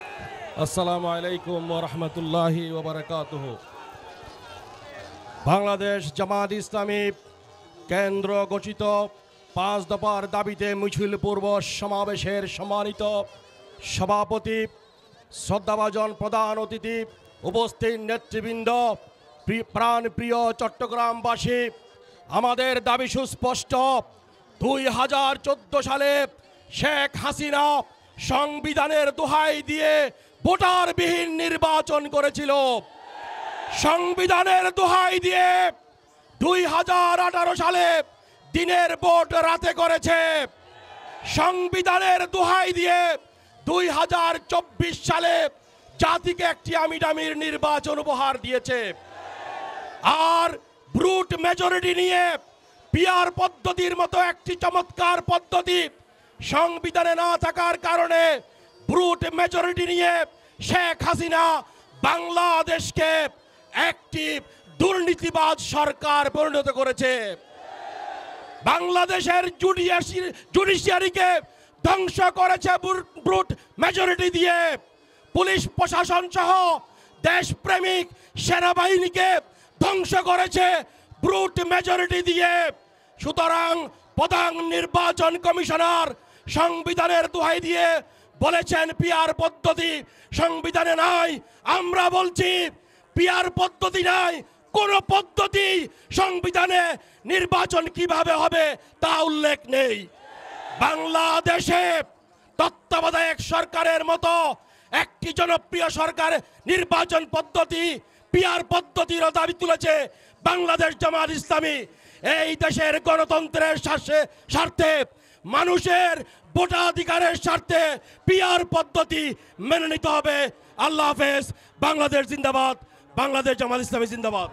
আসসালামু আলাইকুম ওয়া রাহমাতুল্লাহি ওয়া বারাকাতুহু। বাংলাদেশ জামাত ইসলামী কেন্দ্র গঠিত 5 দফার দাবিতে মিছিল পূর্ব সমাবেশের সম্মানিত সভাপতি, শ্রদ্ধাভাজন প্রধান অতিথি, উপস্থিত নেতৃবৃন্দ, প্রাণপ্রিয় চট্টগ্রামবাসী, আমাদের দাবি সুস্পষ্ট। 2014 সালে শেখ হাসিনা সংবিধানের দোহাই দিয়ে ভোটারবিহীন নির্বাচন করেছিল। সংবিধানের দোহাই দিয়ে 2018 সালে দিনের ভোট রাতে করেছে। সংবিধানের দোহাই দিয়ে 2024 সালে জাতিকে একটি আমিডামির নির্বাচন উপহার দিয়েছে। আর ব্রুট মেজরিটি নিয়ে পিআর পদ্ধতির মতো একটি চমৎকার পদ্ধতি সংবিধানে না থাকার কারণে ব্রুট মেজরিটি নিয়ে শেখ হাসিনা বাংলাদেশকে একটি দুর্নীতিবাজ সরকার পরিণত করেছে। বাংলাদেশের জুডিশিয়ারিকে ধ্বংস করেছে ব্রুট মেজরিটি দিয়ে। পুলিশ প্রশাসন সহ দেশপ্রেমিক সেনাবাহিনীকে ধ্বংস করেছে ব্রুট মেজরিটি দিয়ে। সুতরাং প্রধান নির্বাচন কমিশনার সংবিধানের দোহাই দিয়ে বলেছেন পিআর পদ্ধতি সংবিধানে নাই। আমরা বলছি পিআর পদ্ধতি নাই, কোন পদ্ধতি সংবিধানে নির্বাচন কিভাবে হবে তা উল্লেখ নেই। বাংলাদেশে তত্ত্বাবধায়ক সরকারের মতো একটি জনপ্রিয় সরকার নির্বাচন পদ্ধতি পিআর পদ্ধতির দাবি তুলেছে বাংলাদেশ জামাত ইসলামী। এই দেশের গণতন্ত্রের স্বার্থে, মানুষের ভোটাধিকারের স্বার্থে পিআর পদ্ধতি মেনে নিতে হবে। আল্লাহ হাফেজ। বাংলাদেশ জিন্দাবাদ। বাংলাদেশ জামাত ইসলামী জিন্দাবাদ।